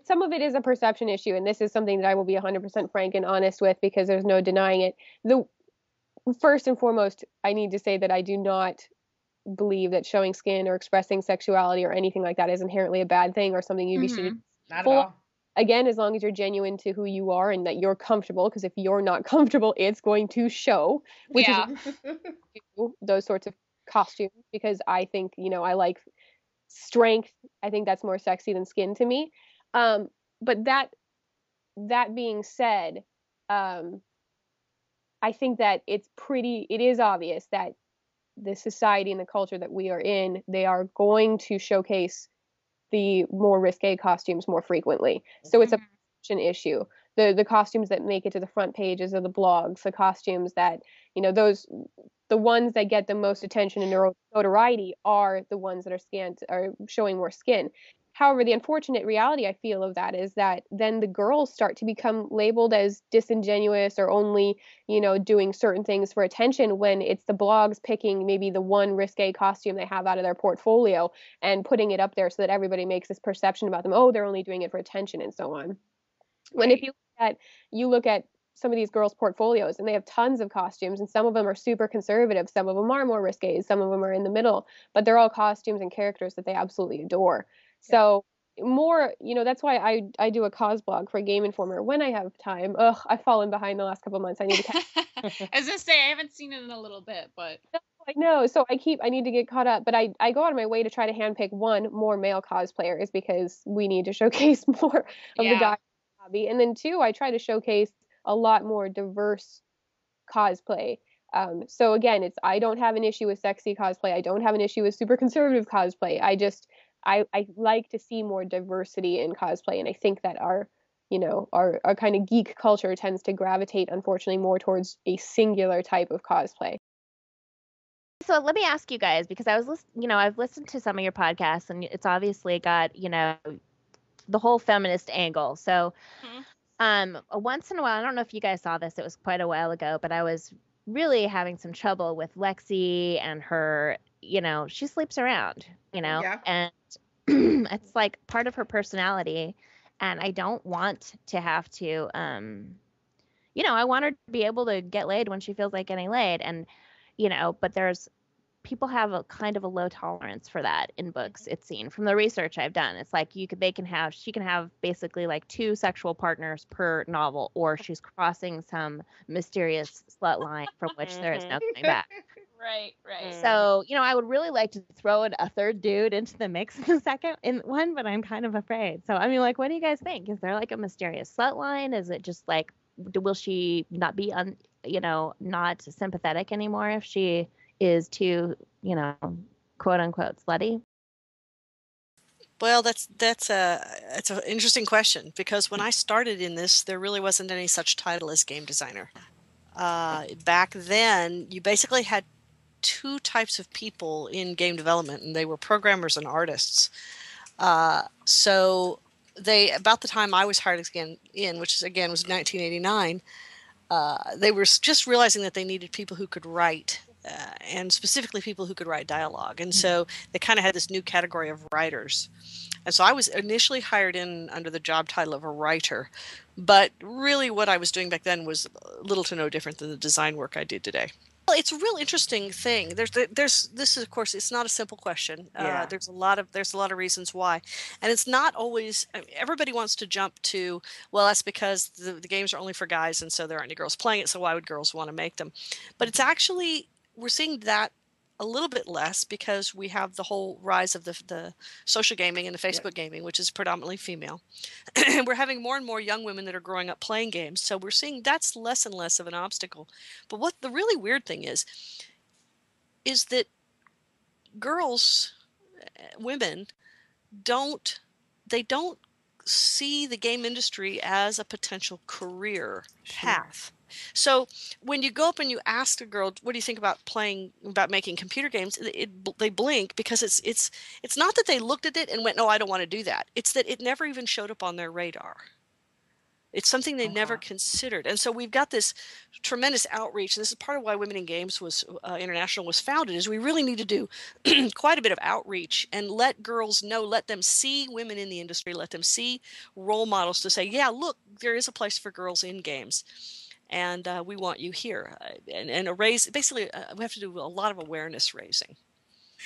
some of it is a perception issue, and this is something that I will be 100% frank and honest with, because there's no denying it. First and foremost, I need to say that I do not believe that showing skin or expressing sexuality or anything like that is inherently a bad thing or something you should do. Not at all. Again, as long as you're genuine to who you are and that you're comfortable, because if you're not comfortable, it's going to show, which is those sorts of costumes, because I think, I like strength. I think that's more sexy than skin to me. But that being said, I think that it is obvious that the society and the culture that we are in, they are going to showcase the more risque costumes more frequently. So it's a perception issue. The costumes that make it to the front pages of the blogs, the costumes that, the ones that get the most attention and notoriety are the ones that are showing more skin. However, the unfortunate reality I feel of that is that then the girls start to become labeled as disingenuous or only, doing certain things for attention, when it's the blogs picking maybe the one risque costume they have out of their portfolio and putting it up there so that everybody makes this perception about them. Oh, they're only doing it for attention and so on. When if you look at some of these girls' portfolios, and they have tons of costumes, and some of them are super conservative, some of them are more risque, some of them are in the middle, but they're all costumes and characters that they absolutely adore. So more, that's why I do a cos blog for Game Informer when I have time. I've fallen behind the last couple of months. I need to catch I was gonna say, I haven't seen it in a little bit, but I know. So I need to get caught up, but I go out of my way to try to handpick more male cosplayers, because we need to showcase more of the guys hobby. And then two, I try to showcase a lot more diverse cosplay. So again, I don't have an issue with sexy cosplay. I don't have an issue with super conservative cosplay. I like to see more diversity in cosplay, and I think that our kind of geek culture tends to gravitate, unfortunately, more towards a singular type of cosplay. So let me ask you guys, because I've listened to some of your podcasts, and it's obviously got, the whole feminist angle. So, once in a while, I don't know if you guys saw this, it was quite a while ago, but I was really having some trouble with Lexi and her, she sleeps around, and it's like part of her personality. And I don't want to have to, I want her to be able to get laid when she feels like getting laid. And, but people have a kind of a low tolerance for that in books. It's seen from the research I've done. It's like she can have basically like 2 sexual partners per novel, or she's crossing some mysterious slut line from which there is no coming back. Right. So, I would really like to throw in a third dude into the mix in one, but I'm kind of afraid. So, I mean, like, what do you guys think? Is there like a mysterious slut line? Is it just like, will she not be not sympathetic anymore if she is too, quote unquote slutty? Well, that's an interesting question, because when I started in this, there really wasn't any such title as game designer. Back then, you basically had 2 types of people in game development, and they were programmers and artists. So about the time I was hired again which was 1989, they were just realizing that they needed people who could write, and specifically people who could write dialogue. And so they kind of had this new category of writers. And so I was initially hired in under the job title of a writer, but really what I was doing back then was little to no different than the design work I did today. Well, it's a real interesting thing. This is, of course, it's not a simple question. There's a lot of reasons why, and it's not always. Everybody wants to jump to, well, that's because the games are only for guys, and so there aren't any girls playing it. So why would girls want to make them? But it's actually, we're seeing that a little bit less, because we have the whole rise of the social gaming and the Facebook gaming, which is predominantly female. And we're having more and more young women that are growing up playing games. So we're seeing that's less and less of an obstacle. But what the really weird thing is that women don't see the game industry as a potential career path. So when you go up and you ask a girl, what do you think about making computer games? They blink, because it's not that they looked at it and went, no, I don't want to do that. It's that it never even showed up on their radar. It's something they never considered. And so we've got this tremendous outreach. And this is part of why Women in Games was International was founded, is we really need to do quite a bit of outreach and let girls know, let them see women in the industry, let them see role models to say, yeah, look, there is a place for girls in games. And we want you here. And a raise, basically, we have to do a lot of awareness raising.